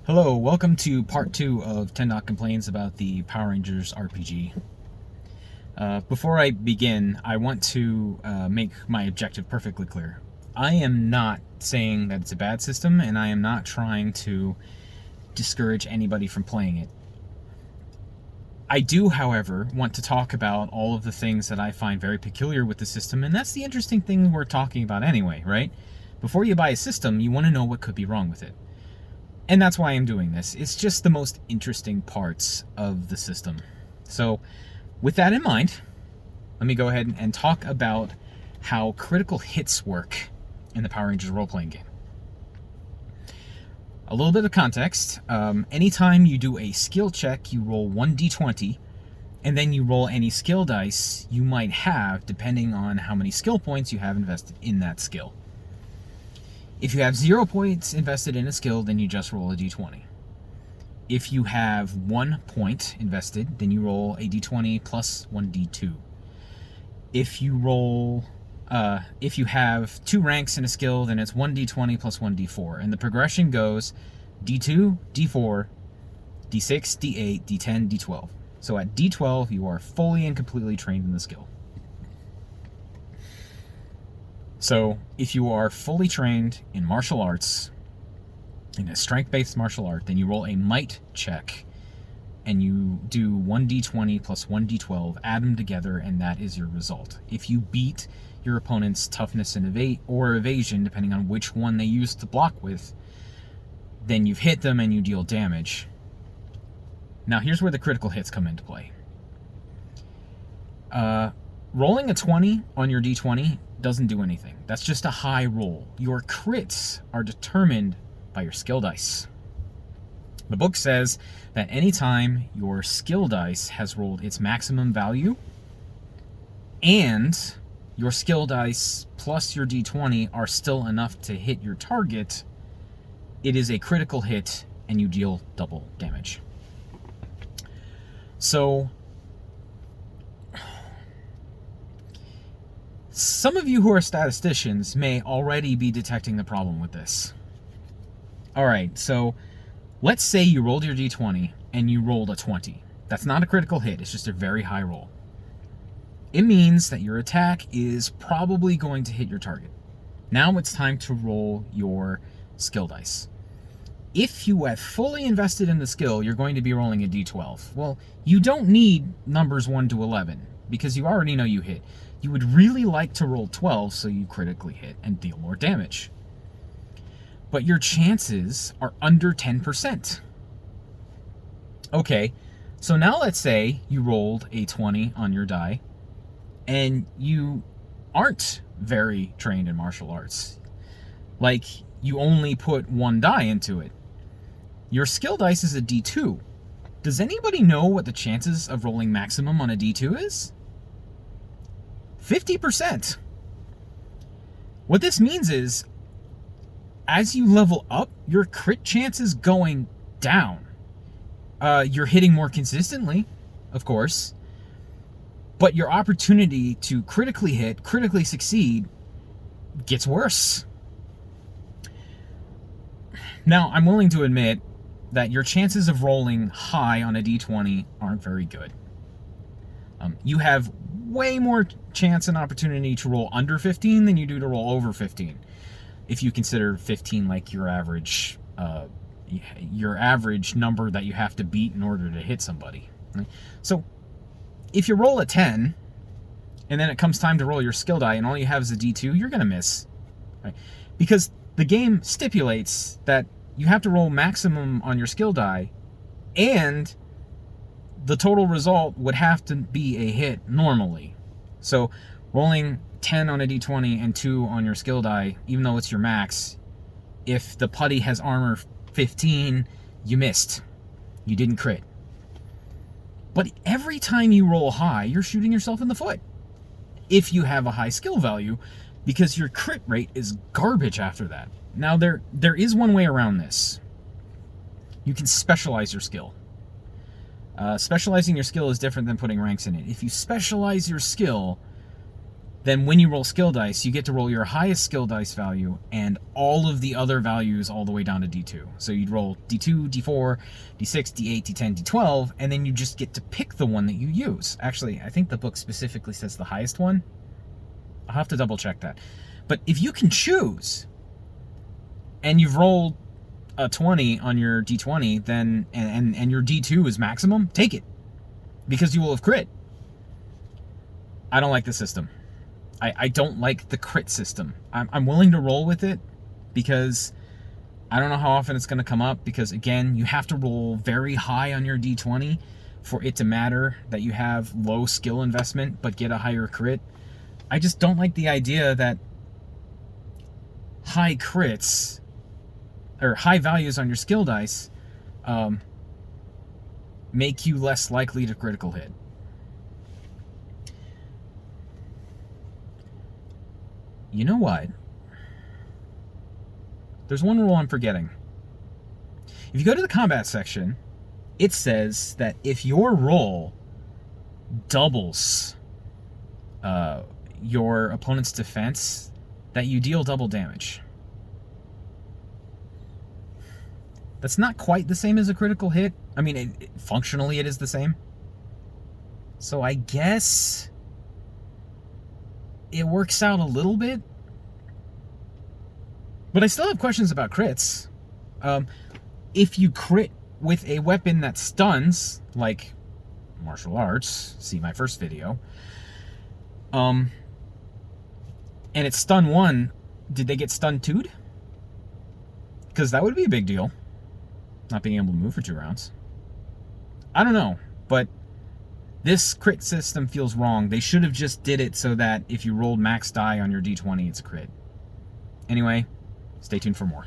Hello, welcome to part 2 of 10 Dot Complaints about the Power Rangers RPG. Before I begin, I want to make my objective perfectly clear. I am not saying that it's a bad system, and I am not trying to discourage anybody from playing it. I do, however, want to talk about all of the things that I find very peculiar with the system, and that's the interesting thing we're talking about anyway, right? Before you buy a system, you want to know what could be wrong with it. And that's why I'm doing this. It's just the most interesting parts of the system. So, with that in mind, let me go ahead and talk about how critical hits work in the Power Rangers role-playing game. A little bit of context. Anytime you do a skill check, you roll 1d20, and then you roll any skill dice you might have, depending on how many skill points you have invested in that skill. If you have 0 points invested in a skill, then you just roll a d20. If you have 1 point invested, then you roll a d20 plus 1d2. If you have 2 ranks in a skill, then it's 1d20 plus 1d4. And the progression goes d2, d4, d6, d8, d10, d12. So at d12, you are fully and completely trained in the skill. So, if you are fully trained in martial arts, in a strength-based martial art, then you roll a Mite Check, and you do 1d20 plus 1d12, add them together, and that is your result. If you beat your opponent's toughness and evasion, depending on which one they use to block with, then you've hit them and you deal damage. Now, here's where the critical hits come into play. Rolling a 20 on your d20 doesn't do anything. That's just a high roll. Your crits are determined by your skill dice. The book says that anytime your skill dice has rolled its maximum value and your skill dice plus your d20 are still enough to hit your target, it is a critical hit and you deal double damage. So, some of you who are statisticians may already be detecting the problem with this. Alright, so let's say you rolled your d20 and you rolled a 20. That's not a critical hit, it's just a very high roll. It means that your attack is probably going to hit your target. Now it's time to roll your skill dice. If you have fully invested in the skill, you're going to be rolling a d12. Well, you don't need numbers 1 to 11, because you already know you hit. You would really like to roll 12 so you critically hit and deal more damage. But your chances are under 10%. Okay, so now let's say you rolled a 20 on your die, and you aren't very trained in martial arts. Like, you only put 1 die into it. Your skill dice is a d2. Does anybody know what the chances of rolling maximum on a d2 is? 50%. What this means is, as you level up, your crit chance is going down. You're hitting more consistently, of course, but your opportunity to critically hit, critically succeed, gets worse. Now, I'm willing to admit that your chances of rolling high on a d20 aren't very good. You have way more chance and opportunity to roll under 15 than you do to roll over 15. If you consider 15 like your average number that you have to beat in order to hit somebody. Right? So, if you roll a 10, and then it comes time to roll your skill die, and all you have is a d2, you're going to miss. Right? Because the game stipulates that you have to roll maximum on your skill die, and the total result would have to be a hit normally. So rolling 10 on a d20 and 2 on your skill die, even though it's your max, if the putty has armor 15, you missed. You didn't crit. But every time you roll high, you're shooting yourself in the foot. If you have a high skill value, because your crit rate is garbage after that. Now, there is one way around this. You can specialize your skill. Specializing your skill is different than putting ranks in it. If you specialize your skill, then when you roll skill dice, you get to roll your highest skill dice value and all of the other values all the way down to D2. So you'd roll D2, D4, D6, D8, D10, D12, and then you just get to pick the one that you use. Actually, I think the book specifically says the highest one. I'll have to double check that. But if you can choose, and you've rolled a 20 on your D20, then and your D2 is maximum, take it. Because you will have crit. I don't like the system. I don't like the crit system. I'm willing to roll with it because I don't know how often it's going to come up, because again, you have to roll very high on your D20 for it to matter that you have low skill investment but get a higher crit. I just don't like the idea that high crits or high values on your skill dice make you less likely to critical hit. You know what? There's one rule I'm forgetting. If you go to the combat section, it says that if your roll doubles your opponent's defense, that you deal double damage. That's not quite the same as a critical hit. I mean, functionally it is the same. So I guess it works out a little bit. But I still have questions about crits. If you crit with a weapon that stuns, like martial arts, see my first video, and it's stun 1, did they get stun 2'd? Because that would be a big deal, not being able to move for 2 rounds. I don't know, but this crit system feels wrong. They should have just did it so that if you rolled max die on your D20, it's a crit. Anyway, stay tuned for more.